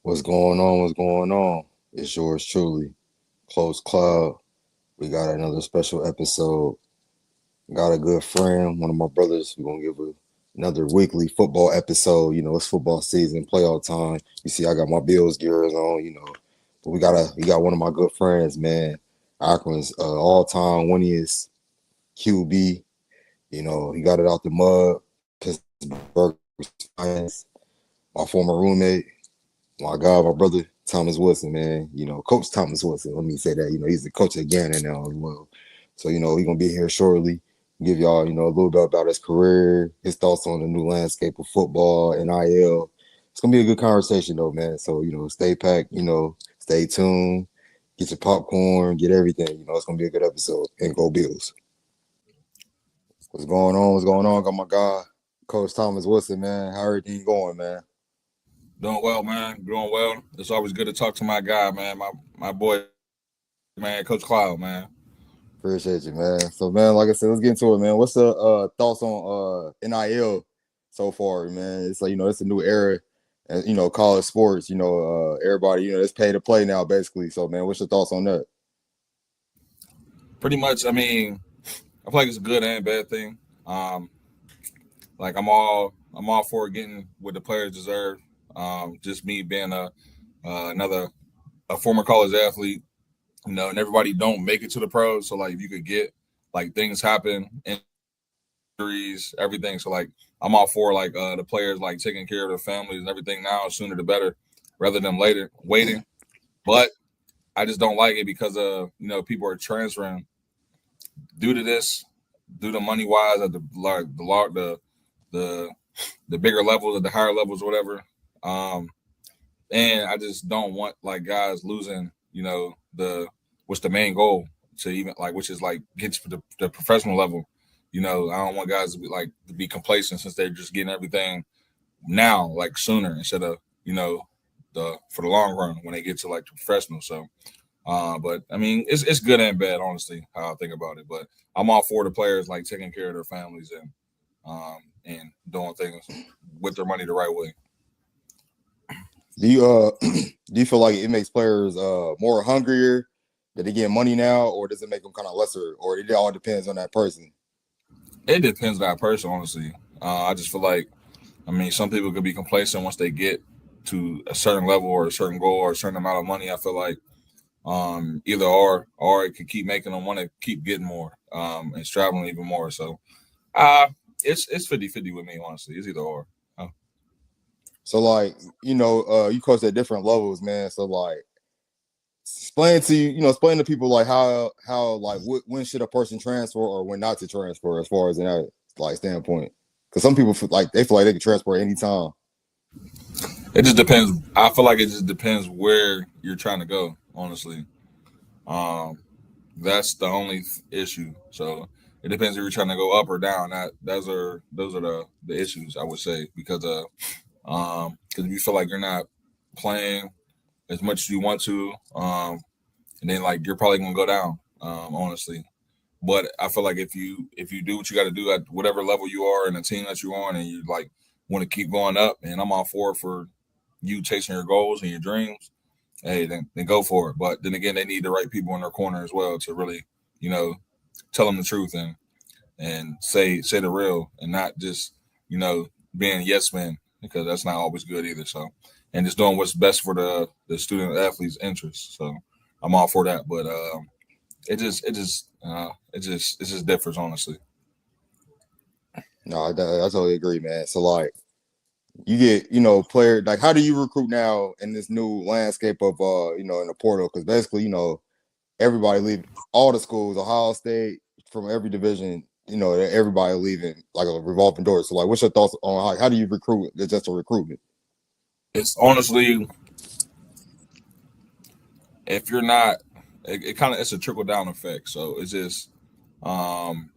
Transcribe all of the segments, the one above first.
What's going on? What's going on? It's yours truly, Close Cloud. We got another special episode. Got a good friend, one of my brothers. We're gonna give another weekly football episode. It's football season, playoff time. You see, I got my Bills gears on. But we got one of my good friends, man. Akron's all-time winningest QB. He got it out the mud. Pittsburgh Giants. My former roommate. My God, my brother Thomas Woodson, man. Coach Thomas Woodson. Let me say that. He's the coach at Gannon now as well. So, he's gonna be here shortly. Give y'all, a little bit about his career, his thoughts on the new landscape of football, NIL. It's gonna be a good conversation though, man. So, stay packed, stay tuned, get your popcorn, get everything. It's gonna be a good episode. And go Bills. What's going on? What's going on? Got my guy, Coach Thomas Woodson, man. How everything going, man? Doing well, man. Doing well. It's always good to talk to my guy, man. My boy, man, Coach Cloud, man. Appreciate you, man. So, man, like I said, let's get into it, man. What's the thoughts on NIL so far, man? It's like, it's a new era, and college sports. Everybody, it's pay to play now, basically. So, man, what's your thoughts on that? Pretty much, I mean, I feel like it's a good and bad thing. Like I'm all for getting what the players deserve. Just me being another former college athlete, and everybody don't make it to the pros. So like, if you could get like things happen, injuries, everything. So like, I'm all for like the players like taking care of their families and everything now, sooner the better, rather than later waiting. But I just don't like it because people are transferring due to this, due to money wise at the bigger levels, at the higher levels, whatever. And I just don't want like guys losing, what's the main goal to even like, which is like get to the professional level. I don't want guys to be complacent since they're just getting everything now, like sooner instead of for the long run when they get to like the professional. So, but I mean, it's good and bad, honestly, how I think about it. But I'm all for the players like taking care of their families and doing things with their money the right way. Do you do you feel like it makes players more hungrier that they get money now, or does it make them kind of lesser, or it all depends on that person? It depends on that person, honestly. I just feel like, I mean, some people could be complacent once they get to a certain level or a certain goal or a certain amount of money. I feel like either or it could keep making them want to keep getting more and striving even more. So it's 50-50 with me, honestly. It's either or. So like, you coach at different levels, man. So like, explain to people like how like when should a person transfer or when not to transfer as far as in that like standpoint. Because some people feel like they can transfer anytime. It just depends. I feel like it just depends where you're trying to go, honestly. Um, that's the only issue. So it depends if you're trying to go up or down. Those are the issues I would say because if you feel like you're not playing as much as you want to, and then like you're probably gonna go down, honestly. But I feel like if you do what you got to do at whatever level you are in the team that you're on, and you like want to keep going up, and I'm all for you chasing your goals and your dreams. Hey, then go for it. But then again, they need the right people in their corner as well to really, you know, tell them the truth and say the real and not just being yes men because that's not always good either. So and just doing what's best for the student athlete's interests. So I'm all for that, but it just differs honestly. No, I totally agree, man. So like, you get player like how do you recruit now in this new landscape of in the portal? Because basically everybody leave all the schools, Ohio State from every division. Everybody leaving like a revolving door. So like, what's your thoughts on how do you recruit? It's just a recruitment. It's honestly if you're not, it kind of it's a trickle down effect. So it's just um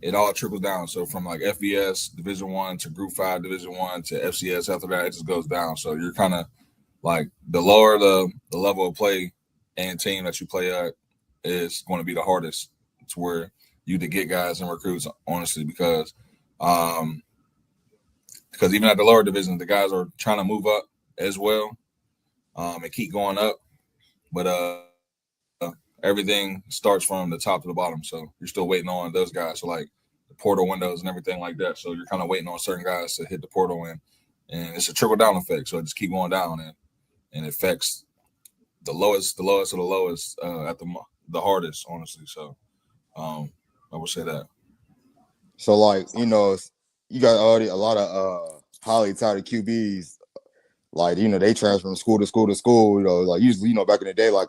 it all trickles down. So from like FBS Division 1 to Group 5 Division 1 to FCS after that, it just goes down. So you're kind of like the lower the level of play and team that you play at is going to be the hardest. It's where you to get guys and recruits, honestly, um because even at the lower division, the guys are trying to move up as well. and keep going up. But everything starts from the top to the bottom. So you're still waiting on those guys. So like the portal windows and everything like that. So you're kind of waiting on certain guys to hit the portal and it's a trickle down effect. So it just keep going down and it affects the lowest of the lowest at the hardest, honestly. So um, I would say that. So like, you got already a lot of highly touted QBs. Like, they transfer from school to school to school. Like usually, back in the day, like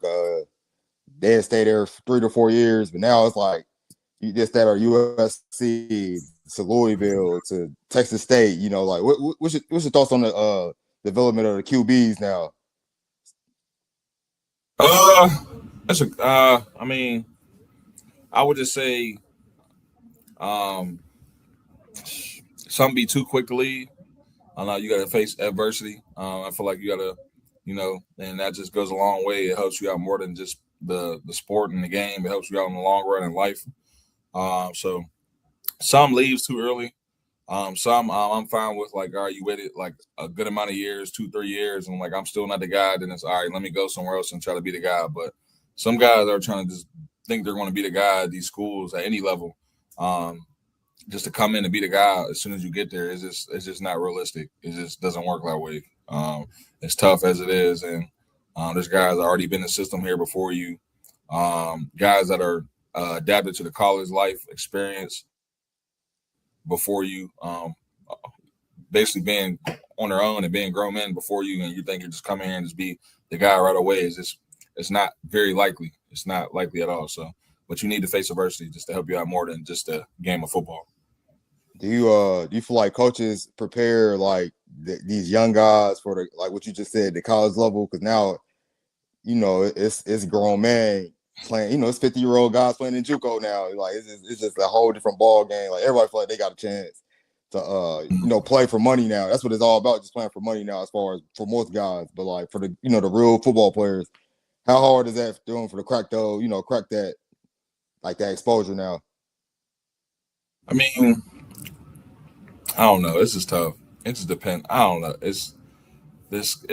they'd stay there for 3 to 4 years, but now it's like you just that are USC to Louisville to Texas State. Like what's your thoughts on the development of the QBs now? Uh, that's a. I mean, I would just say, um, some be too quick to leave. I know you got to face adversity. I feel like you got to, and that just goes a long way. It helps you out more than just the sport and the game. It helps you out in the long run in life. So some leaves too early. Some I'm fine with like, all right, you waited like a good amount of years, 2, 3 years, and like I'm still not the guy. Then it's all right. Let me go somewhere else and try to be the guy. But some guys are trying to just think they're going to be the guy at these schools at any level. Um, just to come in and be the guy as soon as you get there, it's just not realistic. It just doesn't work that way. It's tough as it is, and there's guys that already been in the system here before you. Guys that are adapted to the college life experience before you, basically being on their own and being grown men before you, and you think you're just coming here and just be the guy right away. It's not very likely. It's not likely at all. So, but you need to face adversity just to help you out more than just a game of football. Do you feel like coaches prepare like these young guys for the like what you just said, the college level? Because now it's grown man playing. It's 50-year-old guys playing in JUCO now. Like it's just a whole different ball game. Like everybody feel like they got a chance to play for money now. That's what it's all about, just playing for money now. As far as for most guys, but like for the real football players, how hard is that doing for the crack though? Crack that like that exposure now. I mean, I don't know. It's just tough. It just depends. I don't know. It's just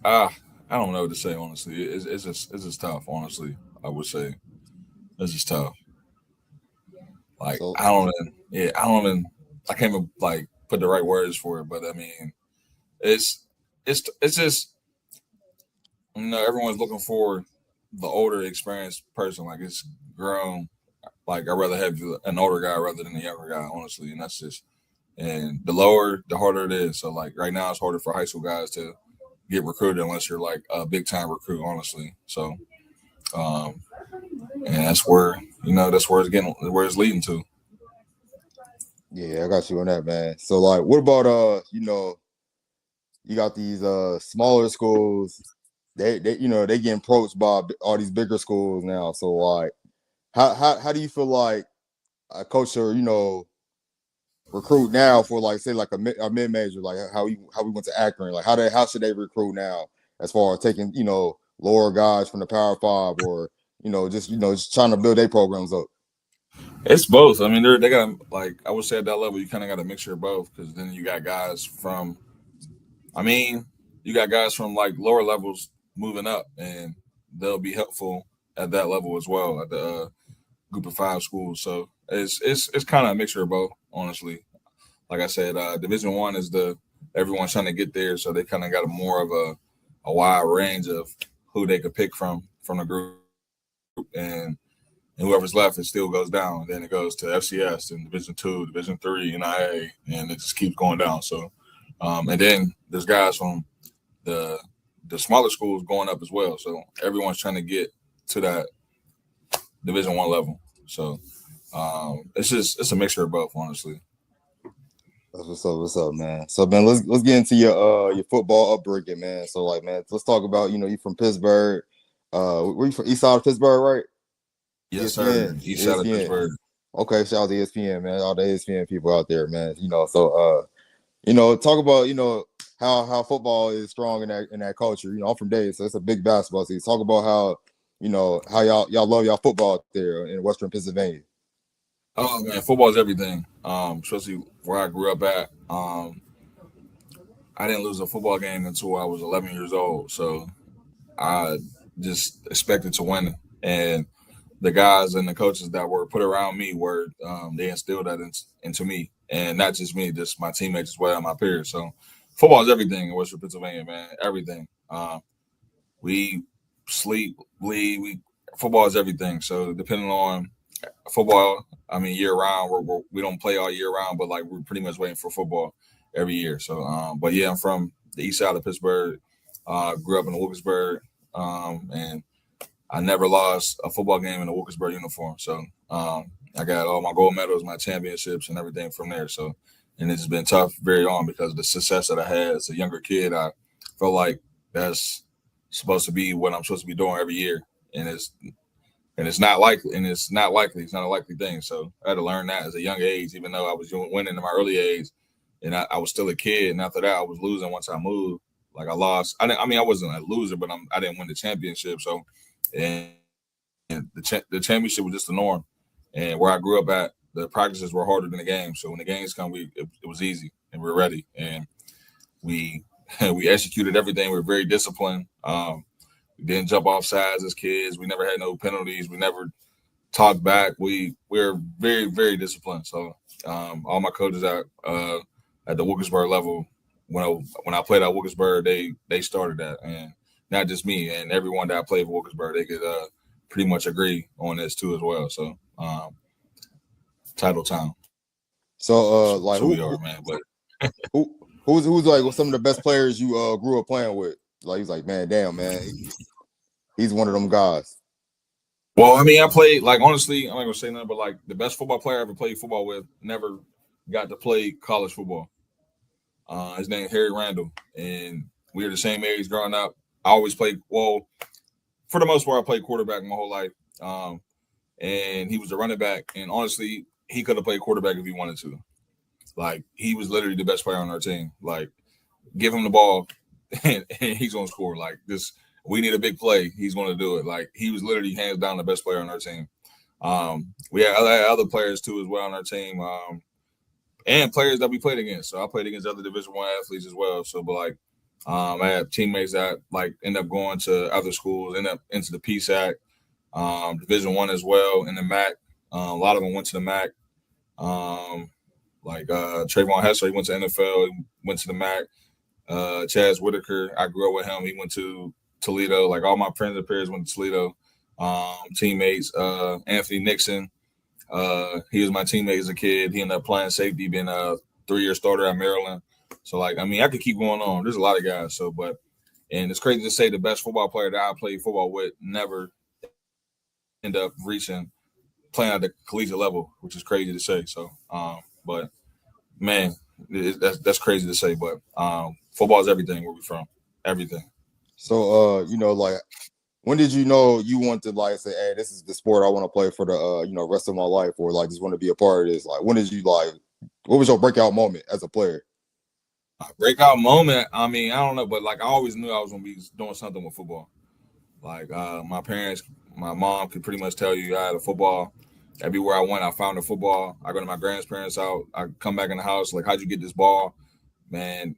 I don't know what to say honestly. It's just tough. Honestly, I would say it's just tough. Like So I don't even, yeah, I don't even, I can't even like put the right words for it. But I mean, it's it's just everyone's looking for the older, experienced person. Like it's grown. Like I'd rather have an older guy rather than a younger guy, honestly. And that's just and the lower, the harder it is. So like right now, it's harder for high school guys to get recruited unless you're like a big time recruit, honestly. So um, and that's where it's getting where it's leading to. yeah, I got you on that, man. So like, what about you got these smaller schools. They getting approached by all these bigger schools now. So like, how do you feel like a coach should recruit now for like say like a mid major, like how we went to Akron, like how should they recruit now as far as taking lower guys from the Power Five or just trying to build their programs up. It's both. I mean, they got like I would say at that level, you kind of got a mixture of both because then you got guys from. I mean, you got guys from like lower levels moving up, and they'll be helpful at that level as well at the group of five schools. So it's kind of a mixture of both, honestly. Like I said, Division 1 is the everyone's trying to get there, so they kind of got a more of a wide range of who they could pick from the group, and whoever's left, it still goes down. Then it goes to FCS and Division 2, Division 3, NIA, and it just keeps going down. So, and then there's guys from the the smaller schools going up as well. So everyone's trying to get to that Division 1 level. So it's a mixture of both, honestly. That's what's up, man. So man, let's get into your football upbringing, man. So like, man, let's talk about you from Pittsburgh. Were you from East Side of Pittsburgh, right? Yes, sir. ESPN, East side of ESPN. Pittsburgh. Okay, shout out to ESPN, man. All the ESPN people out there, man. So talk about how football is strong in that culture. I'm from Dade, so it's a big basketball season. Talk about how how y'all love y'all football out there in Western Pennsylvania. Oh man, football is everything. Especially where I grew up at. I didn't lose a football game until I was 11 years old. So I just expected to win, and the guys and the coaches that were put around me were they instilled that into me, and not just me, just my teammates as well, and my peers. So football is everything in Western Pennsylvania, man. Everything. We sleep, bleed. We football is everything. So depending on football, I mean year round, we don't play all year round, but like we're pretty much waiting for football every year. So, but yeah, I'm from the east side of Pittsburgh. Grew up in Wilkesburg, and I never lost a football game in a Wilkesburg uniform. So I got all my gold medals, my championships, and everything from there. So, and it's been tough very on because of the success that I had as a younger kid. I felt like that's supposed to be what I'm supposed to be doing every year, and it's not likely, and it's not likely. It's not a likely thing. So I had to learn that as a young age, even though I was winning in my early age, and I was still a kid. And after that, I was losing once I moved. Like I lost. I mean, I wasn't a loser, but I didn't win the championship. So, and the championship was just the norm. And where I grew up at, the practices were harder than the games. So when the games come, it was easy, and we were ready, and we we executed everything. We were very disciplined. We didn't jump off sides as kids. We never had no penalties. We never talked back. We were very, very disciplined. So all my coaches at the Wilkesburg level, when I played at Wilkesburg, they started that, and not just me, and everyone that I played for Wilkesburg, they could pretty much agree on this too as well. So title town. So like So we are, man. But who's like some of the best players you grew up playing with? Like he's like, man, damn, man, he's one of them guys. well, I mean, I played like honestly, I'm not gonna say nothing, but like the best football player I ever played football with never got to play college football. His name Harry Randall, and we were the same age growing up. I always played well. For the most part, I played quarterback my whole life. And he was a running back. And honestly, he could have played quarterback if he wanted to. Like he was literally the best player on our team. Like give him the ball, and he's gonna score. Like this, we need a big play. He's gonna do it. Like he was literally hands down the best player on our team. We had other players too as well on our team. And players that we played against. So I played against other Division I athletes as well. So, but like, I had teammates that like end up going to other schools, end up into the PSAC, Division I as well, in the MAC. A lot of them went to the MAC. Like Trayvon Hester, he went to NFL, he went to the MAC. Chaz Whitaker, I grew up with him. He went to Toledo. Like all my friends and peers went to Toledo. Teammates, Anthony Nixon. He was my teammate as a kid. He ended up playing safety, being a 3-year starter at Maryland. So, like, I mean, I could keep going on. There's a lot of guys. So, and it's crazy to say the best football player that I played football with never end up reaching playing at the collegiate level, which is crazy to say. So, but man, that's crazy to say. But football is everything where we're from, everything. So, like, when did you know you want to like say, hey, this is the sport I want to play for the rest of my life, or like just want to be a part of this? Like, when did you like? What was your breakout moment as a player? Breakout moment. I mean, I don't know, but like I always knew I was gonna be doing something with football. Like my parents, my mom could pretty much tell you I had a football. Everywhere I went, I found a football. I go to my grandparents' house. I come back in the house. Like, how'd you get this ball, man?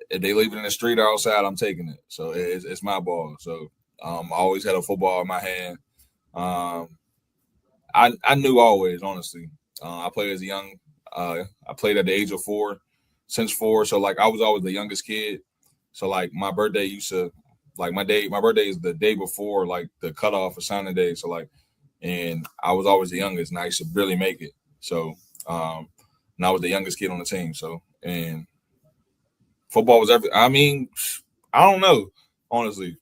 If they leave it in the street or outside, I'm taking it. So it's my ball. So I always had a football in my hand. Um, I knew always, honestly. I played as a young. I played at the age of 4, since 4. So like I was always the youngest kid. So like my birthday used to, like my birthday is the day before like the cutoff for signing day. So like, and I was always the youngest, and I used to barely make it. So, and I was the youngest kid on the team. So, and football was everything. I mean, I don't know, honestly.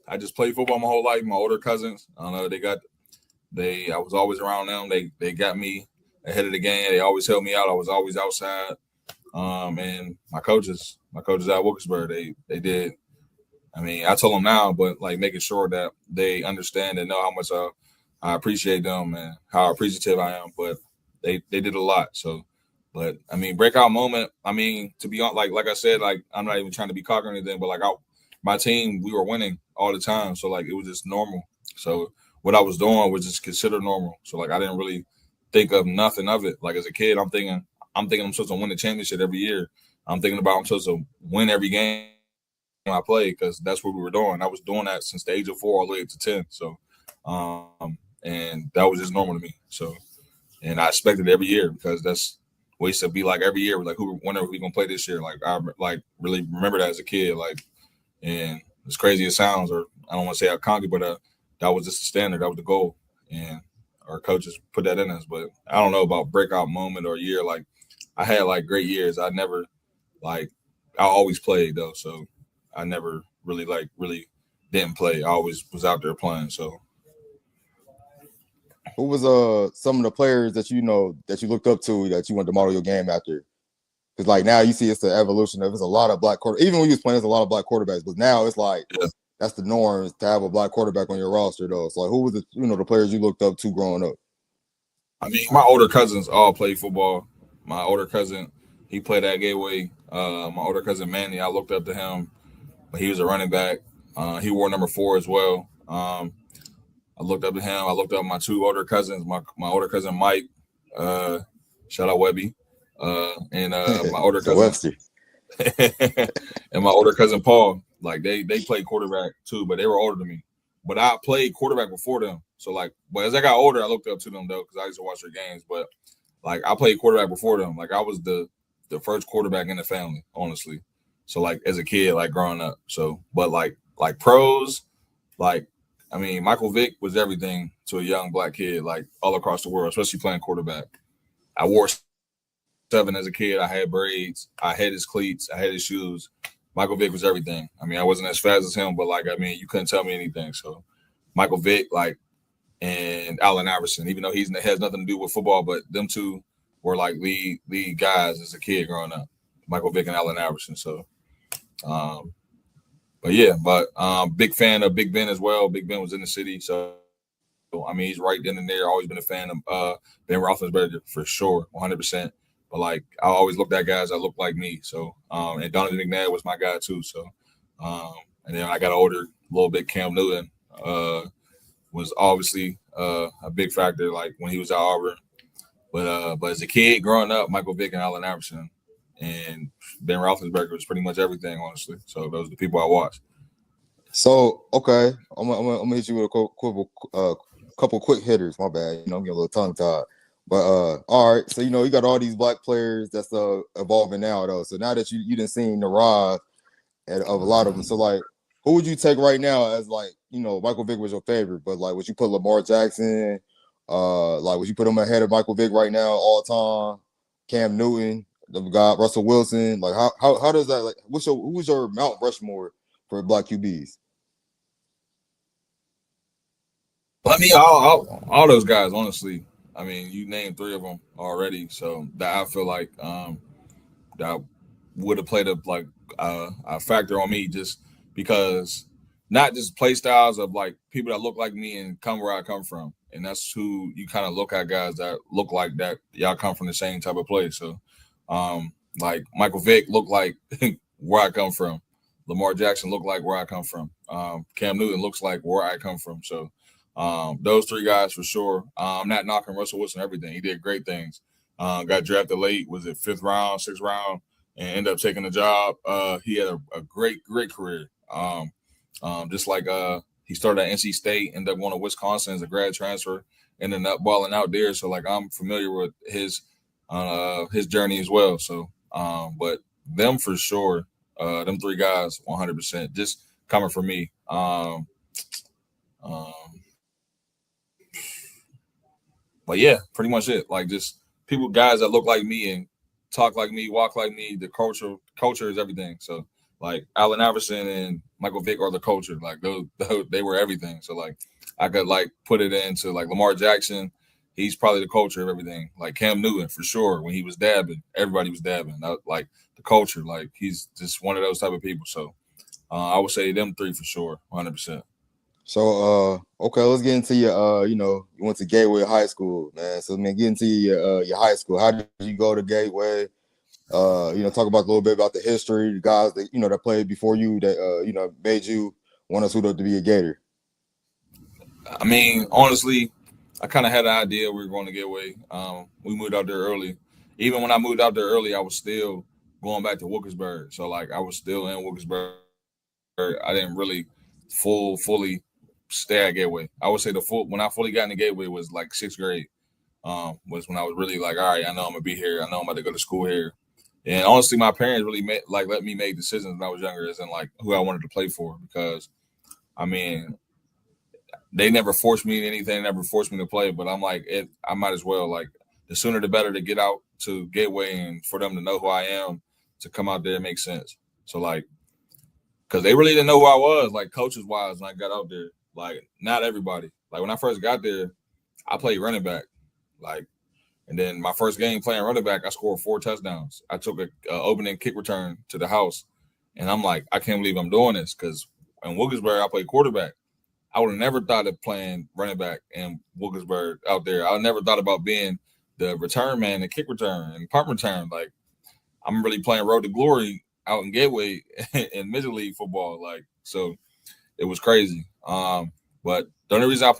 I just played football my whole life. My older cousins, I don't know, I was always around them. They got me ahead of the game. They always helped me out. I was always outside. And my coaches at Wilkesburg, they did. I mean, I told them now, but like making sure that they understand and know how much I appreciate them and how appreciative I am. But they did a lot. So, but I mean, breakout moment. I mean, to be honest, like I said, like I'm not even trying to be cocky or anything, but like my team, we were winning all the time. So like it was just normal. So what I was doing was just considered normal. So like I didn't really think of nothing of it. Like as a kid, I'm thinking I'm supposed to win the championship every year. I'm thinking about I'm supposed to win every game. I played because that's what we were doing. I was doing that since the age of 4 all the way up to 10. So, and that was just normal to me. So, and I expected it every year because that's what it used to be like every year. Like, when are we gonna play this year? Like, I like really remember that as a kid. Like, and as crazy as it sounds, or I don't want to say how cocky, but that was just the standard. That was the goal, and our coaches put that in us. But I don't know about breakout moment or year. Like, I had like great years. I never like I always played though, so I never really didn't play. I always was out there playing. So Who was some of the players that you know that you looked up to that you wanted to model your game after? Because like now you see it's the evolution of it's a lot of black quarter. Even when you was playing, there's a lot of black quarterbacks, but now it's like yeah. that's the norm to have a black quarterback on your roster though. So like, who was the players you looked up to growing up? I mean, my older cousins all played football. My older cousin, he played at Gateway. My older cousin Manny, I looked up to him, but he was a running back. He wore number 4 as well. I looked up to him. I looked up my 2 older cousins. My older cousin Mike, shout out Webby, and my older So cousin Webster. and my older cousin Paul. Like they played quarterback too, but they were older than me. But I played quarterback before them. So like, but as I got older, I looked up to them though because I used to watch their games. But like I played quarterback before them. Like I was the first quarterback in the family, honestly. So like as a kid, like growing up. So but like pros, like I mean, Michael Vick was everything to a young black kid, like all across the world, especially playing quarterback. I wore 7 as a kid. I had braids. I had his cleats. I had his shoes. Michael Vick was everything. I mean, I wasn't as fast as him, but like I mean, you couldn't tell me anything. So Michael Vick, like, and Allen Iverson, even though he has nothing to do with football, but them two were like lead guys as a kid growing up. Michael Vick and Allen Iverson. So, but yeah, big fan of Big Ben as well. Big Ben was in the city, so I mean he's right then and there. Always been a fan of Ben Roethlisberger for sure, 100%. But like I always looked at guys that looked like me. So and Donovan McNabb was my guy too. So and then I got older, a little bit. Cam Newton was obviously a big factor, like when he was at Auburn. But as a kid growing up, Michael Vick and Allen Iverson and Ben Roethlisberger was pretty much everything, honestly. So those are the people I watched. So okay, I'm gonna hit you with a couple quick hitters. My bad, I'm getting a little tongue tied. But all right, so you got all these black players that's evolving now though. So now that you done seen the rise of a lot of them, so like who would you take right now as like Michael Vick was your favorite, but like would you put Lamar Jackson? Like would you put him ahead of Michael Vick right now all time? Cam Newton, the guy Russell Wilson. Like how does that like? Who's your Mount Rushmore for black QBs? Well, I mean, all those guys, honestly. I mean, you named 3 of them already, so that I feel like that would have played a factor on me just because not just play styles of like people that look like me and come where I come from, and that's who you kind of look at, guys that look like that. Y'all come from the same type of place, so like Michael Vick looked like where I come from. Lamar Jackson looked like where I come from. Cam Newton looks like where I come from. So those 3 guys for sure. I'm not knocking Russell Wilson everything. He did great things. Got drafted late. Was it 5th round, 6th round, and ended up taking the job. He had a great career. Just like he started at NC State, ended up going to Wisconsin as a grad transfer, ended up balling out there. So like I'm familiar with his journey as well. So but them for sure. Them 3 guys, 100%. Just coming from me. But yeah, pretty much it. Like just people, guys that look like me and talk like me, walk like me. The culture is everything. So like Allen Iverson and Michael Vick are the culture. Like those they were everything. So like I could like put it into like Lamar Jackson. He's probably the culture of everything. Like Cam Newton for sure. When he was dabbing, everybody was dabbing. Like the culture. Like he's just one of those type of people. So I would say them 3 for sure, 100%. So okay, let's get into your you went to Gateway High School, man. So man, get into your high school. How did you go to Gateway? Talk about a little bit about the history, the guys that that played before you that made you want to suit up to be a Gator. I mean, honestly, I kind of had an idea we were going to Gateway. We moved out there early. Even when I moved out there early, I was still going back to Wilkesburg. So like I was still in Wilkesburg I didn't really fully stay at Gateway. I would say when I fully got into Gateway was like 6th grade. Was when I was really like, all right, I know I'm gonna be here. I know I'm about to go to school here. And honestly, my parents really let me make decisions when I was younger, as in like who I wanted to play for. Because I mean, they never forced me anything, never forced me to play. But I'm like, I might as well. Like, the sooner the better to get out to Gateway and for them to know who I am, to come out there, it makes sense. So like, because they really didn't know who I was, like coaches wise, when I got out there. Like, not everybody. Like, when I first got there, I played running back. Like, and then my first game playing running back, I scored 4 touchdowns. I took a opening kick return to the house, and I'm like, I can't believe I'm doing this, because in Wilkesburg I played quarterback. I would have never thought of playing running back in Wilkesburg out there. I never thought about being the return man, the kick return, and punt return. Like, I'm really playing road to glory out in Gateway in Major League football. Like, so it was crazy. But the only reason I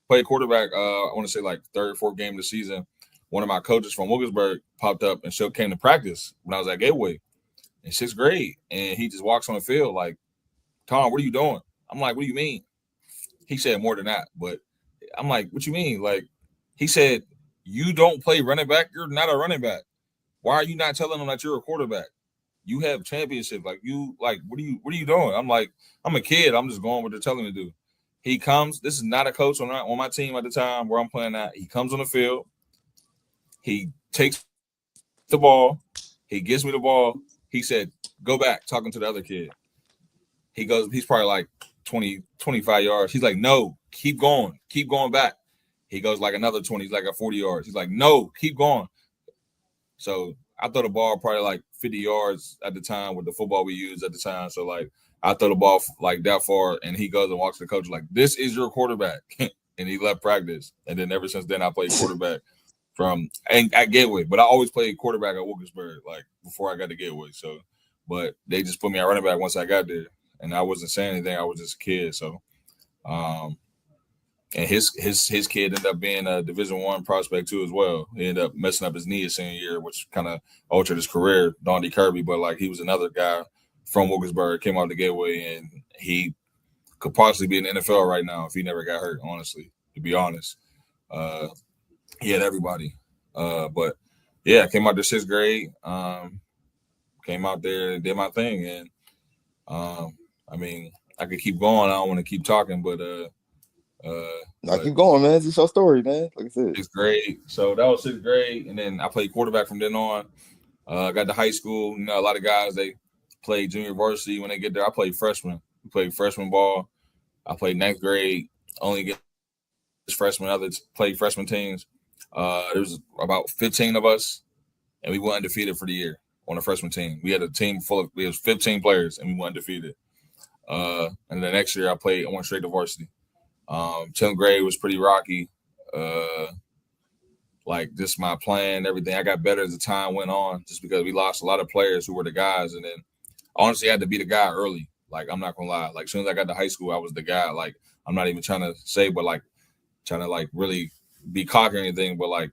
played quarterback, I want to say like 3rd or 4th game of the season, one of my coaches from Wilkesburg popped up and came to practice when I was at Gateway in 6th grade. And he just walks on the field like, Tom, what are you doing? I'm like, what do you mean? He said more than that, but I'm like, what you mean? Like, he said, you don't play running back. You're not a running back. Why are you not telling them that you're a quarterback? You have championships. Like, what are you doing? I'm like, I'm a kid. I'm just going what they're telling me to do. He comes. This is not a coach on my team at the time where I'm playing at. He comes on the field. He takes the ball. He gives me the ball. He said, go back, talking to the other kid. He goes, he's probably like 20, 25 yards. He's like, no, keep going back. He goes like another 20, he's like at 40 yards. He's like, no, keep going. So I throw the ball probably like 50 yards at the time with the football we used at the time. So like, I throw the ball like that far, and he goes and walks to the coach like, this is your quarterback. And he left practice. And then ever since then, I played quarterback at Gateway. But I always played quarterback at Wilkesburg, like before I got to Gateway. So, but they just put me at running back once I got there. And I wasn't saying anything. I was just a kid. So, and his kid ended up being a Division I prospect too as well. He ended up messing up his knee his senior year, which kind of altered his career, Donnie Kirby. But like, he was another guy from Wilkesburg, came out the Gateway, and he could possibly be in the NFL right now if he never got hurt, honestly, to be honest. He had everybody. But yeah, I came out there 6th grade, came out there and did my thing. And I mean, I could keep going. I don't want to keep talking, but keep going, man. It's your story, man. Like I said, 6th grade. So that was 6th grade, and then I played quarterback from then on. Got to high school. You know, a lot of guys, they play junior varsity when they get there. I played freshman. We played freshman ball. I played 9th grade. Only get freshmen. Others played freshman teams. There was about 15 of us, and we went undefeated for the year on the freshman team. We had a team we had 15 players, and we went undefeated. And the next year, I went straight to varsity. 10th grade was pretty rocky. Like, just my plan, everything. I got better as the time went on, just because we lost a lot of players who were the guys. And then, honestly, I had to be the guy early. Like, I'm not gonna lie. Like, as soon as I got to high school, I was the guy. Like, I'm not even trying to say, but like, trying to like really be cocky or anything. But like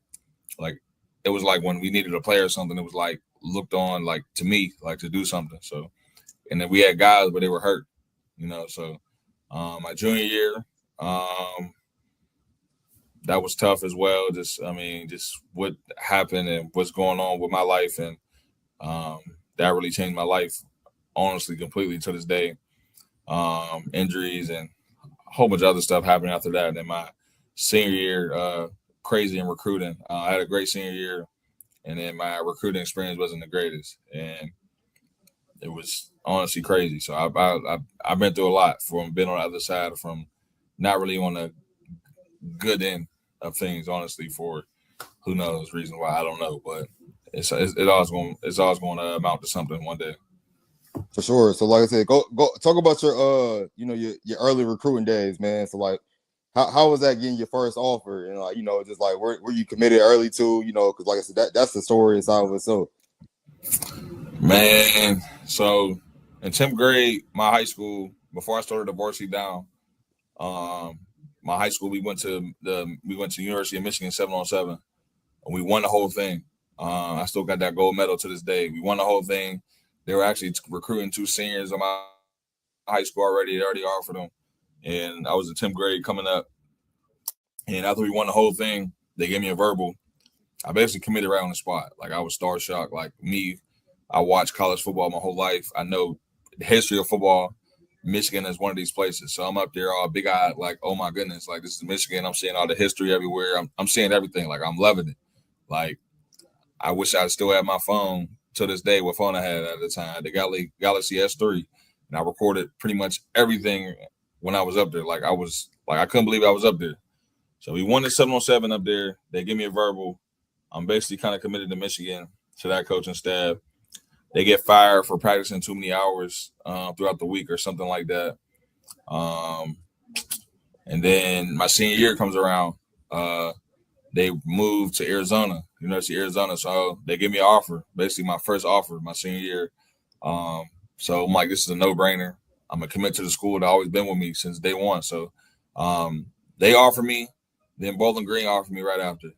it was like when we needed a player or something, it was like looked on like to me like to do something. So, and then we had guys, but they were hurt, you know. So, my junior year, that was tough as well. Just what happened and what's going on with my life, and that really changed my life, honestly, completely to this day. Injuries and a whole bunch of other stuff happened after that. And then my senior year, crazy in recruiting. I had a great senior year, and then my recruiting experience wasn't the greatest, and it was honestly crazy. So I've been through a lot from being on the other side, from not really on the good end of things, honestly, for who knows reason why, I don't know, but it's always going to amount to something one day. For sure. So like I said, go talk about your your early recruiting days, man. So like, how was that getting your first offer? And like, just like were you committed early to, because like I said, that's the story inside of itself. Man, so in 10th grade, my high school, before I started the varsity down, my high school, we went to University of Michigan 7-on-7, and we won the whole thing. I still got that gold medal to this day. We won the whole thing. They were actually recruiting 2 seniors on my high school already. They already offered them, and I was in 10th grade coming up. And after we won the whole thing, they gave me a verbal. I basically committed right on the spot. Like I was star shocked. Like me, I watched college football my whole life. I know the history of football. Michigan is one of these places. So I'm up there all big eyed, like, oh my goodness, like this is Michigan. I'm seeing all the history everywhere. I'm seeing everything. Like I'm loving it. Like I wish I still had my phone to this day. What phone I had at the time? The Galaxy S3, and I recorded pretty much everything when I was up there. Like I couldn't believe I was up there. So we won the 7-on-7 up there. They give me a verbal. I'm basically kind of committed to Michigan, to that coaching staff. They get fired for practicing too many hours throughout the week or something like that. Um, and then my senior year comes around. They moved to Arizona, University of Arizona. So they give me an offer, basically my first offer my senior year. Um, so I'm like, this is a no-brainer. I'm going to commit to the school that always been with me since day one. So they offer me. Then Bowling Green offered me right after.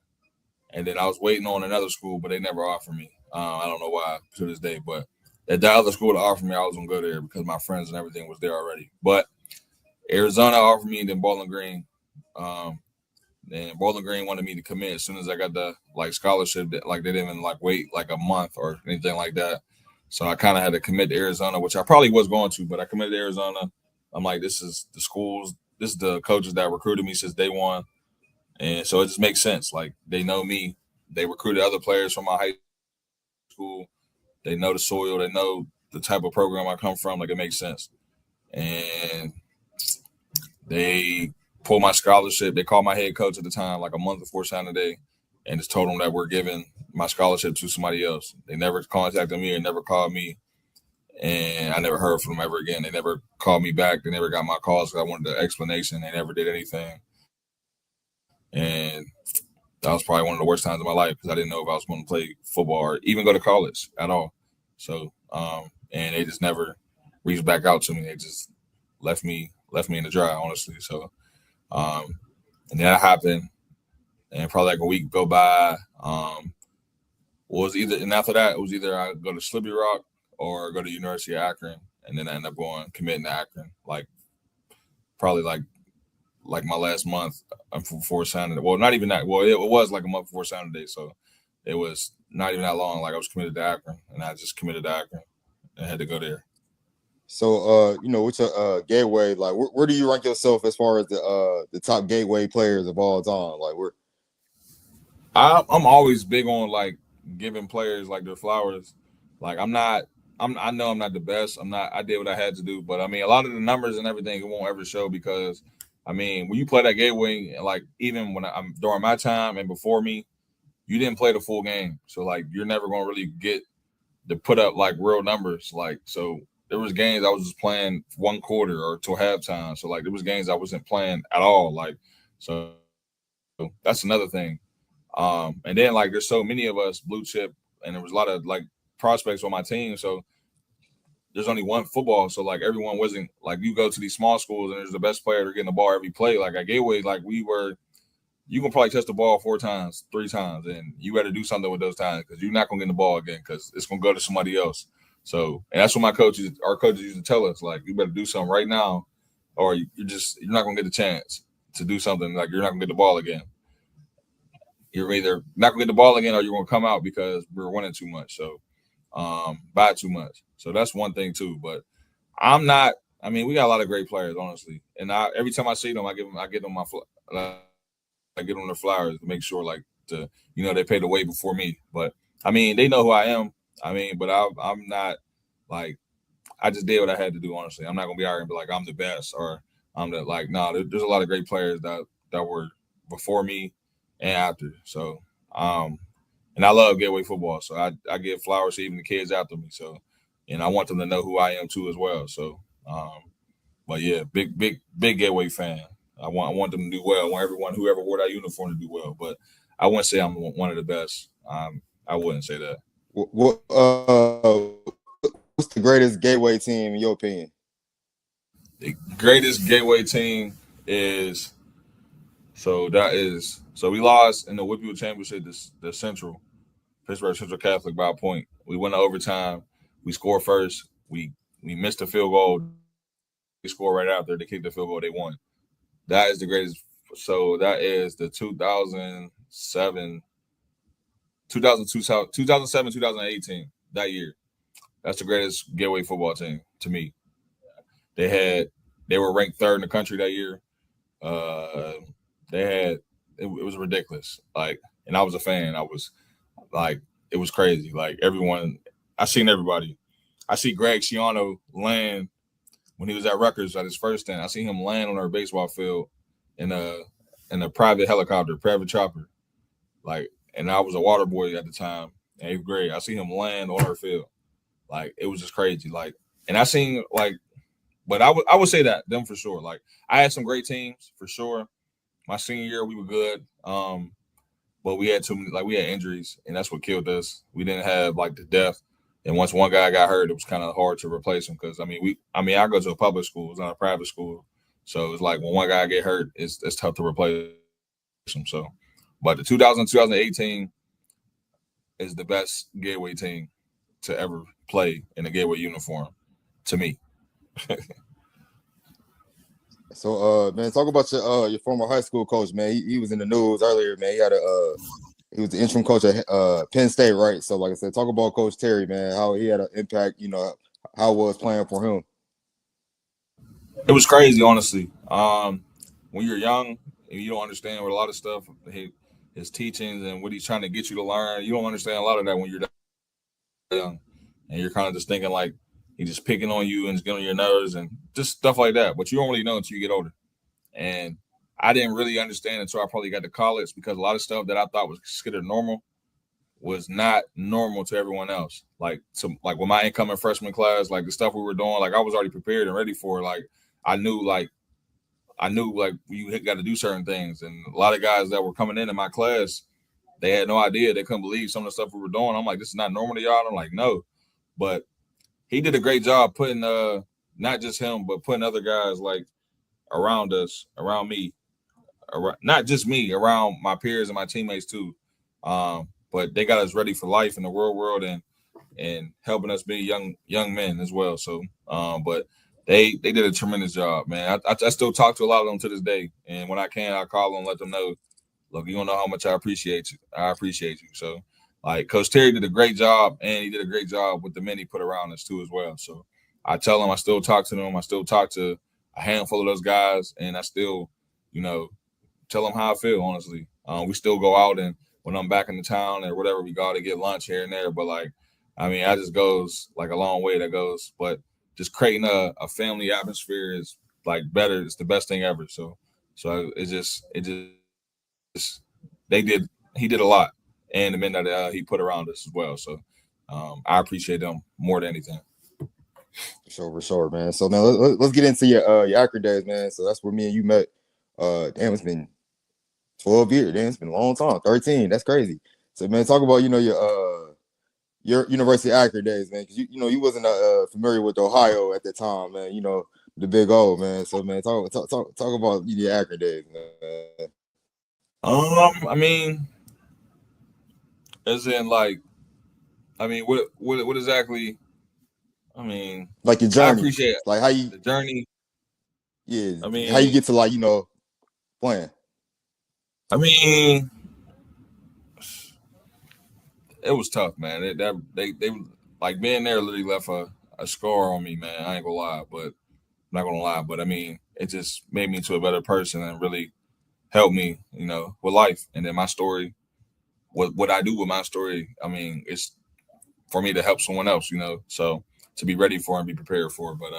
And then I was waiting on another school, but they never offered me. I don't know why to this day, but at the other school that offered me, I was going to go there because my friends and everything was there already. But Arizona offered me, then Bowling Green. And Bowling Green wanted me to commit as soon as I got the scholarship. Like they didn't even wait like a month or anything like that. So I kind of had to commit to Arizona, which I probably was going to, but I committed to Arizona. I'm like, this is the schools, this is the coaches that recruited me since day one. And so it just makes sense. Like they know me. They recruited other players from my high school. They know the soil. They know the type of program I come from. Like it makes sense. And they pulled my scholarship. They called my head coach at the time, like a month before signing day, and just told them that we're giving my scholarship to somebody else. They never contacted me or never called me. And I never heard from them ever again. They never called me back. They never got my calls because I wanted the explanation. They never did anything. And that was probably one of the worst times of my life because I didn't know if I was going to play football or even go to college at all. So, and they just never reached back out to me. They just left me in the dry, honestly. So, and that happened, and probably like a week go by. Was either, and after that, it was either I go to Slippery Rock or go to University of Akron, and then I end up going committing to Akron, like probably like my last month before signing. Well, not even that. Well, it was like a month before signing day, so it was not even that long. Like I was committed to Akron, and I just committed to Akron and had to go there. So, with your gateway, like, where do you rank yourself as far as the top gateway players of all time? Like, where? I'm always big on like giving players like their flowers. Like I know I'm not the best. I did what I had to do, but I mean a lot of the numbers and everything it won't ever show because I mean when you play that gateway, like even when I'm during my time and before me, you didn't play the full game. So like you're never gonna really get to put up like real numbers. Like so there was games I was just playing one quarter or till halftime. So like there was games I wasn't playing at all. Like so that's another thing. And then like there's so many of us blue chip, and there was a lot of like prospects on my team. So there's only one football. So like everyone wasn't like you go to these small schools and there's the best player to getting the ball every play. Like at Gateway, like you can probably touch the ball 4 times, 3 times, and you got to do something with those times because you're not gonna get the ball again because it's gonna go to somebody else. So and that's what our coaches used to tell us like you better do something right now, or you're not gonna get a chance to do something. Like you're not gonna get the ball again. You're either not gonna get the ball again or you're gonna come out because we're winning too much. So buy too much. So that's one thing too. But I'm not. I mean, we got a lot of great players, honestly. And every time I see them, I give them I give them their flowers to make sure, like, they paid the way before me. But I mean, they know who I am. I mean, but I'm not like I just did what I had to do. Honestly, I'm not gonna be out here and be like I'm the best or I'm the like. No, there's a lot of great players that were before me and after. So, and I love gateway football. So I give flowers to even the kids after me. So, and I want them to know who I am too as well. So, but yeah, big gateway fan. I want them to do well. I want whoever wore that uniform to do well. But I wouldn't say I'm one of the best. I wouldn't say that. What's the greatest gateway team in your opinion? The greatest gateway team is so we lost in the Whitfield Championship the Central Pittsburgh Central Catholic by a point. We went to overtime. We scored first. We missed a field goal. score right after they kicked the field goal, they won. That is the greatest. So that is the 2007, 2018, that year. That's the greatest gateway football team to me. They had they were ranked third in the country that year. Uh, they had it was ridiculous. Like, and I was a fan. I was like, it was crazy. Like everyone, I seen everybody. I see Greg Schiano land when he was at Rutgers at his first stint. I seen him land on our baseball field in a private helicopter, private chopper. Like, and I was a water boy at the time, in 8th grade. I see him land on our field. Like, it was just crazy. Like, and I seen like, but I would say that them for sure. Like, I had some great teams for sure. My senior year, we were good. But we had too many, like we had injuries, and that's what killed us. We didn't have like the depth, and once one guy got hurt, it was kind of hard to replace him. Because I go to a public school, it's not a private school, so it's like when one guy get hurt, it's tough to replace him. So, but the 2018 is the best Gateway team to ever play in a Gateway uniform, to me. So, man, talk about your former high school coach, man. He was in the news earlier, man. He was the interim coach at Penn State, right? So, like I said, talk about Coach Terry, man. How he had an impact, how it was playing for him. It was crazy, honestly. When you're young and you don't understand what a lot of stuff, his teachings and what he's trying to get you to learn, you don't understand a lot of that when you're young, and you're kind of just thinking like he's just picking on you and just getting on your nerves and just stuff like that. But you don't really know until you get older. And I didn't really understand until I probably got to college, because a lot of stuff that I thought was considered normal was not normal to everyone else. Like with my incoming freshman class, like the stuff we were doing, like I was already prepared and ready for it. I knew like I knew like you got to do certain things, and a lot of guys that were coming in my class, they had no idea. They couldn't believe some of the stuff we were doing. I'm like, this is not normal to y'all. I'm like, no, but he did a great job putting not just him, but putting other guys like around us, around me, not just me, around my peers and my teammates too. But they got us ready for life in the real world, and helping us be young men as well. So, but they did a tremendous job, man. I still talk to a lot of them to this day, and when I can, I call them, let them know, look, you don't know how much I appreciate you. I appreciate you. So, like, Coach Terry did a great job, and he did a great job with the men he put around us too as well. So, I tell them I still talk to them. I still talk to a handful of those guys, and I still, you know, tell them how I feel. Honestly, we still go out, and when I'm back in the town or whatever, we go out to get lunch here and there. But like, I mean, that just goes like a long way. That goes, but just creating a family atmosphere is like better. It's the best thing ever. So it just they did he did a lot, and the men that he put around us as well. So I appreciate them more than anything. For sure, man. So, man, let's get into your Akron days, man. So that's where me and you met. Damn, it's been 12 years. Damn, it's been a long time. 13. That's crazy. So, man, talk about your University of Akron days, man. Because you wasn't familiar with Ohio at the time, man. The Big O, man. So, man, talk about your Akron days, man. I mean, as in like, I mean, what exactly? I mean, Like your I journey, appreciate like how you, the journey. yeah, I how you mean, get to playing. I mean, it was tough, man. They like being there literally left a scar on me, man. I ain't gonna lie, but I'm not gonna lie, but I mean, it just made me into a better person and really helped me, with life. And then my story, what I do with my story, I mean, it's for me to help someone else, So to be ready for and be prepared for. But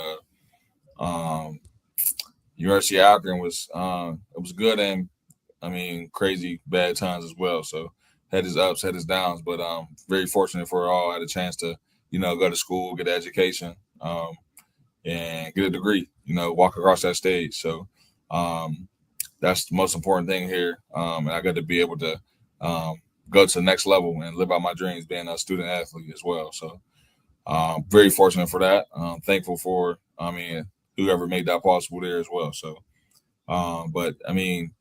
University of Akron was it was good, and I mean crazy bad times as well. So had his ups, had his downs, but very fortunate for all. I had a chance to go to school, get an education, and get a degree. Walk across that stage. So that's the most important thing here, and I got to be able to go to the next level and live out my dreams, being a student athlete as well. So very fortunate for that. Thankful for, I mean, whoever made that possible there as well. So, but I mean,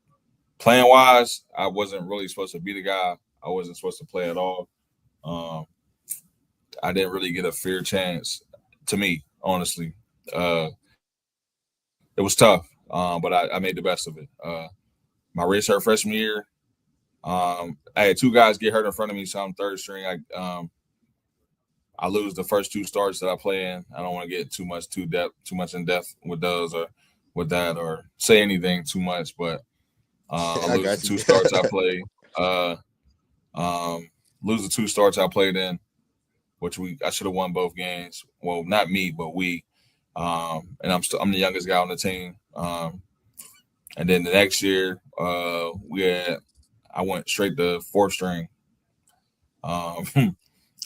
playing wise, I wasn't really supposed to be the guy. I wasn't supposed to play at all. Um, I didn't really get a fair chance, to me, honestly. Uh, it was tough, but I made the best of it. My wrist hurt freshman year. I had two guys get hurt in front of me, so I'm third string. I lose the first two starts that I play in. I don't want to get too much in depth with those or with that or say anything too much, but I I lose the got you. two starts I play. Lose the two starts I played in, which I should have won both games. Well, not me, but we. And I'm the youngest guy on the team. And then the next year, I went straight to fourth string. Um,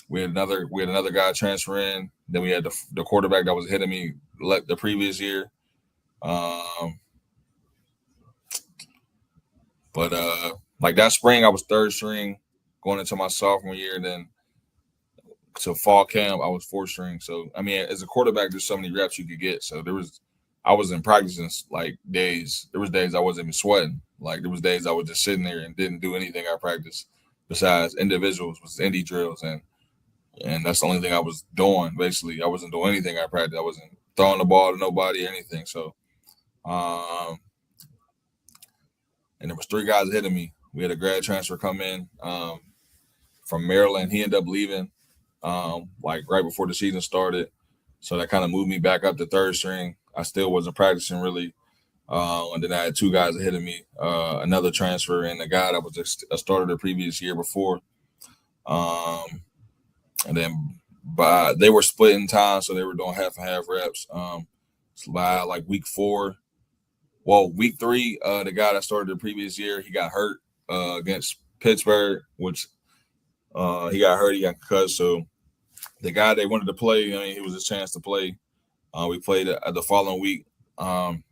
we had another guy transfer in. Then we had the quarterback that was hitting me the previous year. Um, but like that spring, I was third string going into my sophomore year. And then to fall camp, I was fourth string. So I mean, as a quarterback, there's so many reps you could get. So I was in practicing like days. There was days I wasn't even sweating. Like there was days I was just sitting there and didn't do anything I practiced besides individuals, was indie drills, and that's the only thing I was doing. Basically, I wasn't doing anything I practiced. I wasn't throwing the ball to nobody or anything. So, and there was three guys hitting me. We had a grad transfer come in from Maryland. He ended up leaving like right before the season started. So that kind of moved me back up to third string. I still wasn't practicing really. And then I had two guys ahead of me, another transfer and a guy that was just a starter the previous year before. And then they were splitting time, so they were doing half and half reps. By like week 4, week 3, the guy that started the previous year, he got hurt against Pittsburgh, which he got hurt, he got concussed. So the guy they wanted to play, I mean, it was his chance to play. We played the following week, and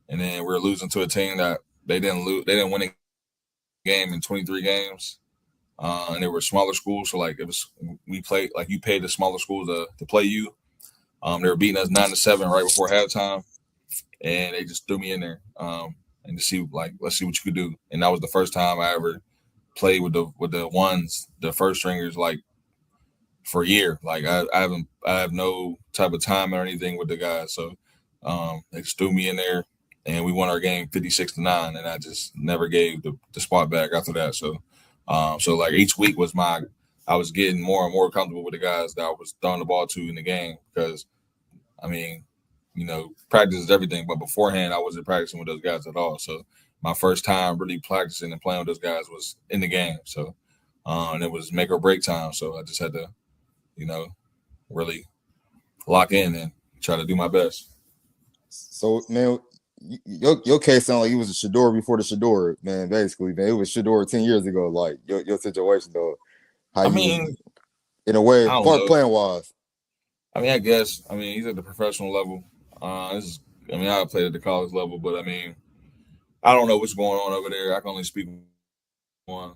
then we were losing to a team that they didn't win a game in 23 games, and they were smaller schools. So like we played like you paid the smaller schools to play you. They were beating us 9-7 right before halftime, and they just threw me in there and to see let's see what you could do. And that was the first time I ever played with the first stringers like for a year. Like I have no type of time or anything with the guys. So they just threw me in there and we won our game 56-9. And I just never gave the spot back after that. So so like each week I was getting more and more comfortable with the guys that I was throwing the ball to in the game because I mean, practice is everything. But beforehand, I wasn't practicing with those guys at all. So my first time really practicing and playing with those guys was in the game. So and it was make or break time. So I just had to really lock in and try to do my best. So, man, your case sounded like you was a Shador before the Shador, man. Basically, man, it was Shador 10 years ago. Like your situation, though, how I you was mean, in a way, I don't far know. playing wise. I mean, I guess. I mean, he's at the professional level. I played at the college level, but I mean, I don't know what's going on over there. I can only speak on,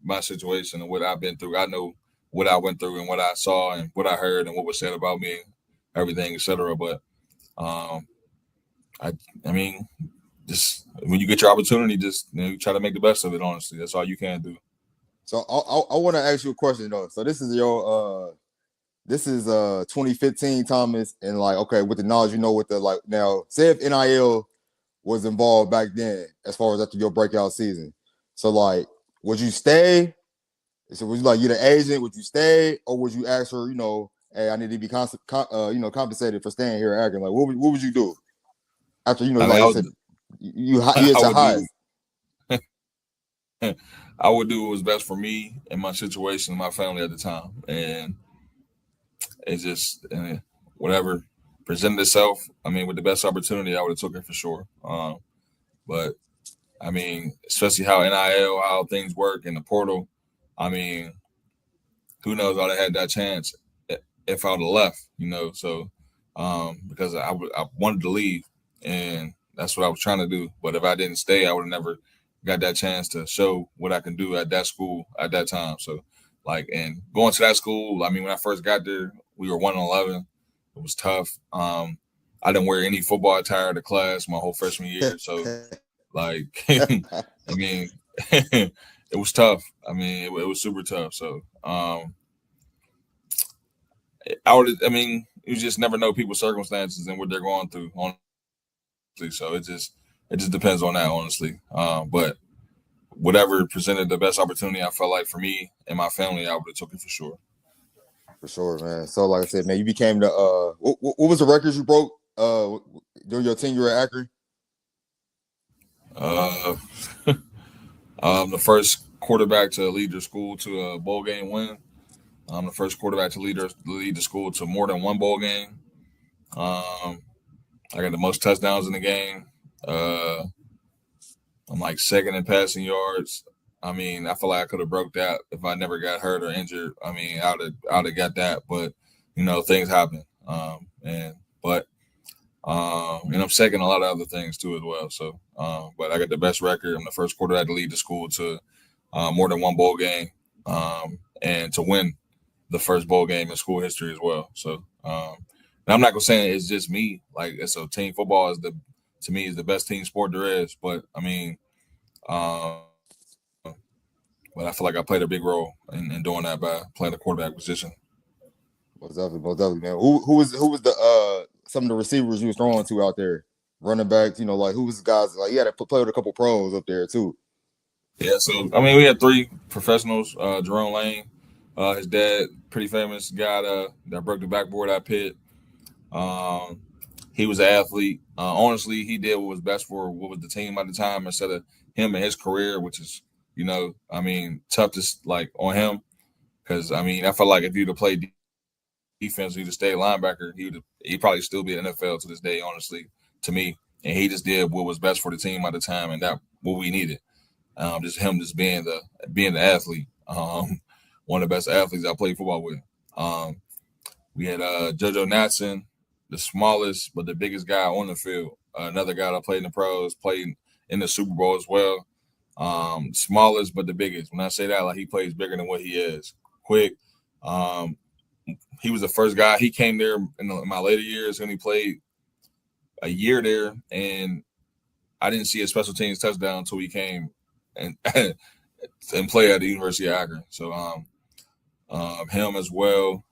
my situation and what I've been through. I know what I went through and what I saw and what I heard and what was said about me, everything, etc. But um, I mean, just when you get your opportunity, just you try to make the best of it. Honestly, that's all you can do. So I want to ask you a question though. So this is your 2015 Thomas, and like okay, with the knowledge with the like now, say if NIL was involved back then, as far as after your breakout season. So like, would you stay? So would you like you the agent? Would you stay, or would you ask her? Hey, I need to be compensated for staying here at Akron. Like, what would you do after I mean, like I said, you at I your would do. highest? I would do what was best for me and my situation, and my family at the time, and it's just whatever presented itself. I mean, with the best opportunity, I would have took it for sure. But I mean, especially how NIL, how things work in the portal. I mean, who knows? I'd have had that chance if I would have left. So because I wanted to leave, and that's what I was trying to do. But if I didn't stay, I would have never got that chance to show what I can do at that school at that time. So, and going to that school, I mean, when I first got there, we were 1-11. It was tough. I didn't wear any football attire to class my whole freshman year. So, I mean, it was tough. I mean, it was super tough. So, I mean, you just never know people's circumstances and what they're going through. So it just depends on that, honestly. But whatever presented the best opportunity, I felt like for me and my family, I would have took it for sure. For sure, man. So like I said, man, you became the what was the records you broke during your tenure at Akron? Uh, the first quarterback to lead their school to a bowl game win. I'm the first quarterback to lead the school to more than one bowl game. Um, I got the most touchdowns in the game. Uh, I'm like second in passing yards. I mean, I feel like I could have broke that if I never got hurt or injured. I mean, I'd have got that, but things happen. But I'm second in a lot of other things too as well. So, but I got the best record. I'm the first quarterback to lead the school to more than one bowl game, and to win the first bowl game in school history as well. So, and I'm not gonna say it's just me. Like, so team football to me is the best team sport there is. But I mean, um, but I feel like I played a big role in doing that by playing the quarterback position. Most definitely, man. Who was the some of the receivers you was throwing to out there? Running backs, like who was the guys like you had to play with a couple pros up there too. Yeah, so I mean, we had three professionals. Jerome Lane, his dad, pretty famous guy that broke the backboard at Pitt. Um, he was an athlete. Honestly, he did what was best for what was the team at the time instead of him and his career, which is, I mean, tough to like on him because I mean, I felt like if you'd have played defense, he'd have stayed linebacker. He'd probably still be in the NFL to this day, honestly, to me. And he just did what was best for the team at the time, and that what we needed. Just him, just being the athlete. One of the best athletes I played football with. Um, we had JoJo Natson, the smallest but the biggest guy on the field. Another guy that played in the pros, played in the Super Bowl as well. Smallest but the biggest. When I say that, like he plays bigger than what he is. Quick. Um, he was the first guy. He came there in my later years when he played a year there, and I didn't see a special teams touchdown until he came and and play at the University of Akron. So him as well.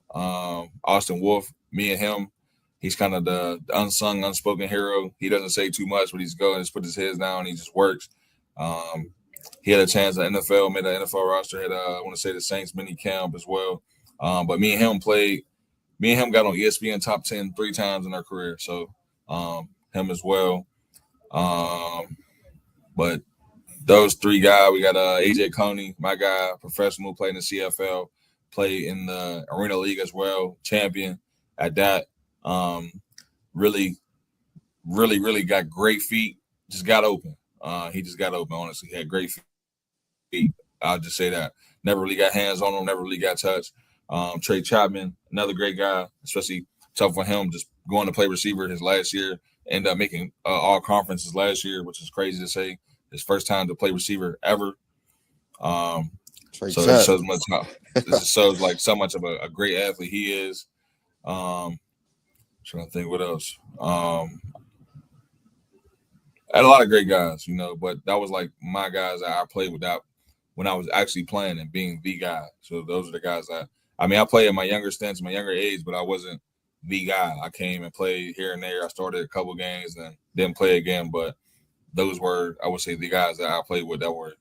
Austin Wolf, me and him. He's kind of the unsung, unspoken hero. He doesn't say too much, but he's going and just put his head down. And he just works. He had a chance at NFL, made an NFL roster. Had I want to say the Saints mini camp as well. But me and him played. Me and him got on ESPN top 10 three times in our career. So him as well. But those three guys, we got AJ Coney, my guy, professional, played in the CFL, played in the Arena League as well, champion at that. Really, really, really got great feet. Just got open. He just got open, honestly. He had great feet. I'll just say that. Never really got hands on him, never really got touched. Trey Chapman, another great guy, especially tough for him, just going to play receiver his last year, ended up making all conferences last year, which is crazy to say. His first time to play receiver ever. So it shows much. It just shows like so much of a great athlete he is. Trying to think what else. I had a lot of great guys, but that was like my guys that I played with that when I was actually playing and being the guy. So those are the guys I mean, I played in my younger stints, my younger age, but I wasn't the guy. I came and played here and there. I started a couple games and didn't play again, but those were, I would say, the guys that I played with that were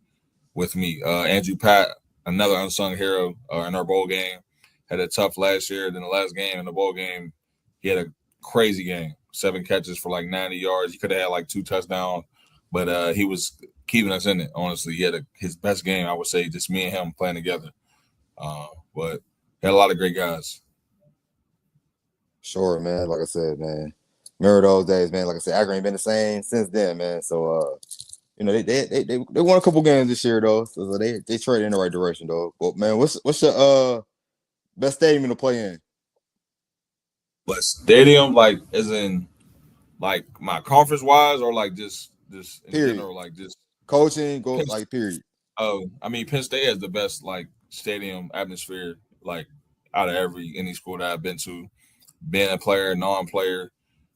with me. Andrew Pat, another unsung hero in our bowl game, had a tough last year. Then the last game in the bowl game, he had a crazy game. 7 catches for like 90 yards. He could have had like 2 touchdowns, but he was keeping us in it, honestly. He had his best game, I would say, just me and him playing together. But he had a lot of great guys. Sure, man. Like I said, man. Remember those days, man. Like I said, Akron ain't been the same since then, man. So they won a couple games this year though. So they traded in the right direction though. But man, what's your best stadium to play in? But stadium, like, as in like my conference wise, or like just in Period. general, like just Coaching, go Penn, like period. oh, I mean, Penn State has the best like stadium atmosphere, like out of any school that I've been to. Being a player, non-player,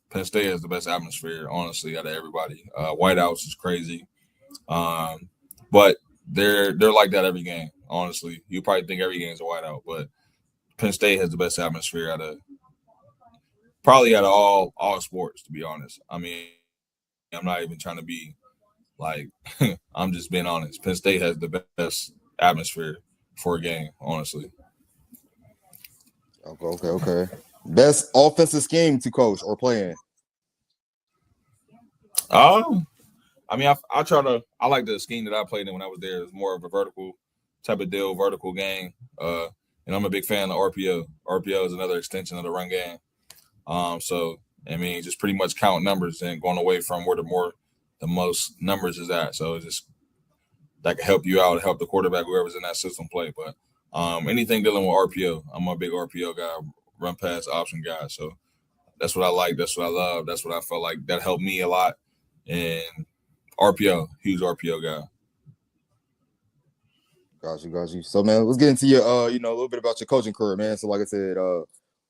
Penn State has the best atmosphere, honestly, out of everybody. White House is crazy, but they're like that every game. Honestly, you probably think every game is a whiteout, but Penn State has the best atmosphere out of all sports. To be honest, I mean, I'm not even trying to be like, I'm just being honest. Penn State has the best atmosphere for a game, honestly. Okay. Best offensive scheme to coach or play in? Um, I mean, I like the scheme that I played in when I was there. It was more of a vertical type of deal, vertical game. And I'm a big fan of RPO. RPO is another extension of the run game. So I mean, just pretty much count numbers and going away from where the most numbers is at. So it's just that can help you out, help the quarterback, whoever's in that system play. But anything dealing with RPO, I'm a big RPO guy, run pass option guy. So that's what I like. That's what I love. That's what I felt like that helped me a lot. And RPO, huge RPO guy. Got you. So man, let's get into your a little bit about your coaching career, man. So like I said,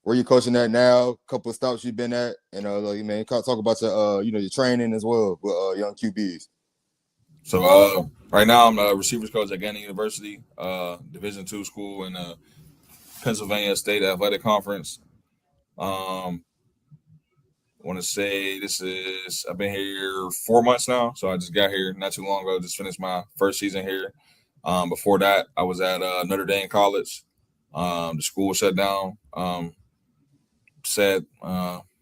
where you coaching at now, a couple of stops you've been at, and like man, talk about your your training as well with young QBs. So right now I'm a receivers coach at Gannon University, Division II school in Pennsylvania State Athletic Conference. I want to say I've been here 4 months now, so I just got here not too long ago. Just finished my first season here. Before that, I was at Notre Dame College. The school shut down. Sad,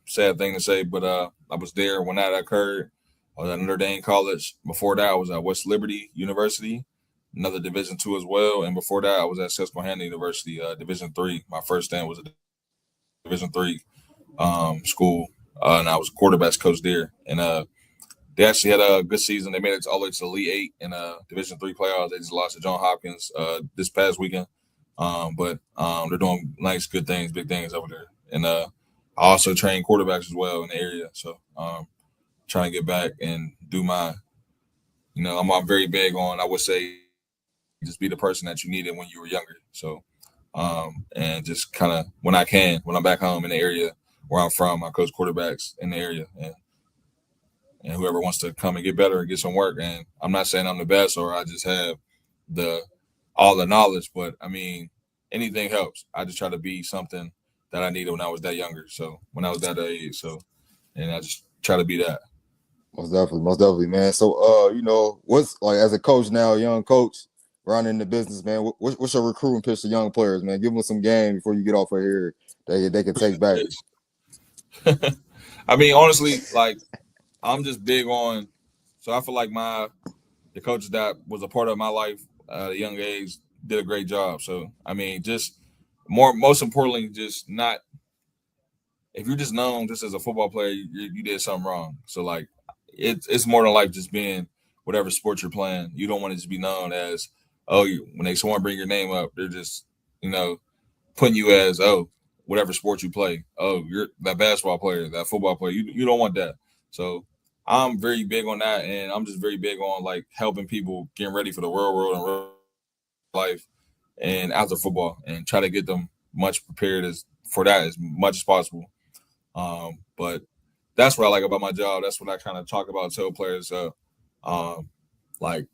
sad thing to say, but I was there when that occurred. I was at Notre Dame College. Before that, I was at West Liberty University, another Division II as well. And before that, I was at Susquehanna University, Division III. My first stint was a Division III school, and I was a quarterbacks coach there. And they actually had a good season. They made it all the way to the Elite Eight in Division III playoffs. They just lost to John Hopkins this past weekend. But they're doing nice, good things, big things over there. And I also train quarterbacks as well in the area. So trying to get back and do my, I'm very big on, I would say, just be the person that you needed when you were younger. So, and just kind of when I'm back home in the area where I'm from, I coach quarterbacks in the area. And whoever wants to come and get better and get some work. And I'm not saying I'm the best or I just have all the knowledge, but I mean, anything helps. I just try to be something that I needed when I was that younger. So when I was that age, and I just try to be that. Most definitely, man. So what's like as a coach now, a young coach running the business, man? What's your recruiting pitch to young players, man? Give them some game before you get off of here. They can take back. I mean, honestly, like I'm just big on. So I feel like the coach that was a part of my life at a young age did a great job. So I mean, just most importantly, just not if you're just known just as a football player, you did something wrong. So like it's more than life just being whatever sport you're playing. You don't want to just be known as when someone bring your name up, they're just putting you as whatever sport you play. Oh, you're that basketball player, that football player. You don't want that. So I'm very big on that, and I'm just very big on like helping people getting ready for the real world and real life and after football, and try to get them much prepared for that as much as possible. But that's what I like about my job. That's what I kind of talk about, tell players. Like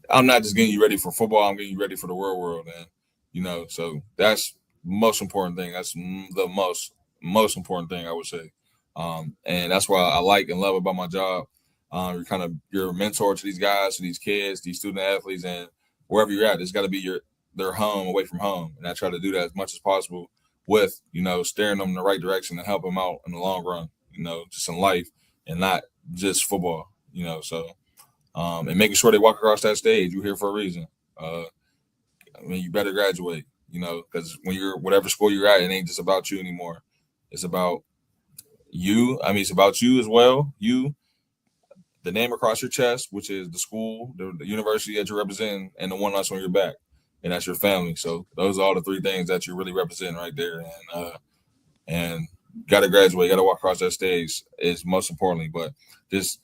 I'm not just getting you ready for football. I'm getting you ready for the real world, and so that's most important thing. That's the most important thing I would say. And that's what I like and love about my job. You're a mentor to these guys, to these kids, these student athletes, and wherever you're at, it's got to be their home away from home. And I try to do that as much as possible with steering them in the right direction and help them out in the long run. Just in life and not just football. So and making sure they walk across that stage. You're here for a reason. You better graduate. Because when you're whatever school you're at, it ain't just about you anymore. It's about you. I mean, it's about you as well. You, the name across your chest, which is the school, the university that you're representing, and the one that's on your back, and that's your family. So those are all the three things that you're really representing right there. And got to graduate, got to walk across that stage is most importantly. But just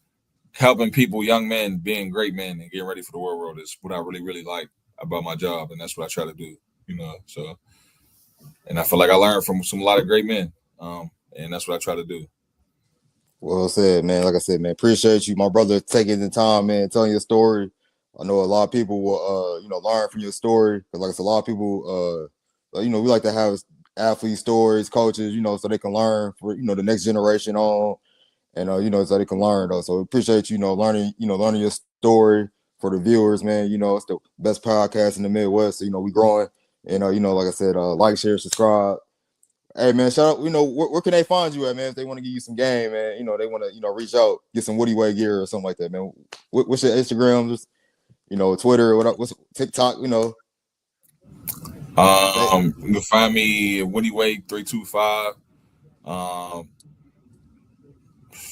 helping people, young men, being great men, and getting ready for the world is what I really, really like about my job, and that's what I try to do. So, and I feel like I learned from a lot of great men, and that's what I try to do. Well said, man. Like I said, man, appreciate you, my brother, taking the time, man, telling your story. I know a lot of people will, learn from your story. Because like I said, a lot of people, we like to have athlete stories, coaches, so they can learn for, the next generation on. and so they can learn though. So appreciate learning your story for the viewers, man. It's the best podcast in the Midwest. So, we growing, and like I said, like, share, subscribe. Hey man, shout out. Where can they find you at, man? If they want to give you some game, man, they want to reach out, get some Woody Way gear or something like that, man. What's your Instagram? Just Twitter, what's TikTok? You can find me at Woody Way 325.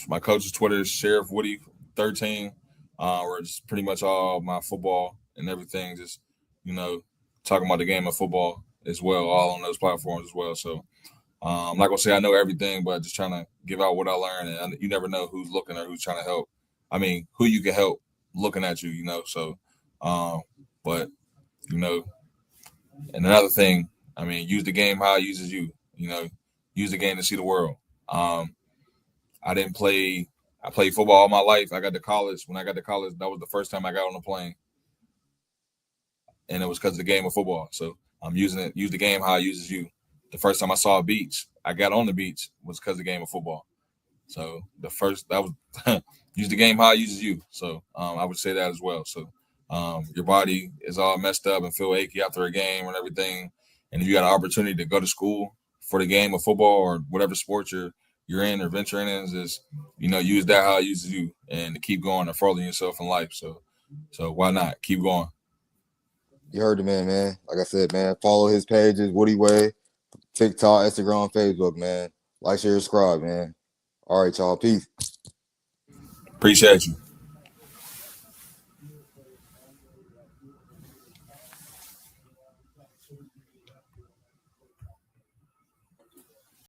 My coach's Twitter is Sheriff Woody 13. Where it's pretty much all my football and everything, just talking about the game of football as well, all on those platforms as well. So I'm not gonna say I know everything, but just trying to give out what I learned, and you never know who's looking or who's trying to help. I mean, who you can help looking at you, So, but and another thing, I mean, use the game how it uses you. Use the game to see the world. I didn't play. I played football all my life. I got to college. When I got to college, that was the first time I got on a plane, and it was because of the game of football. So I'm using it. Use the game how it uses you. The first time I saw a beach, I got on the beach was because of the game of football. So that was use the game how it uses you. So I would say that as well. So your body is all messed up and feel achy after a game and everything, and if you got an opportunity to go to school for the game of football or whatever sport you're in or venturing in, is use that how it uses you and to keep going and furthering yourself in life. So why not keep going? You heard the man. Like I said, man, follow his pages, Woody Way, TikTok, Instagram, Facebook, man. Like, share, subscribe, man. All right, y'all. Peace. Appreciate you.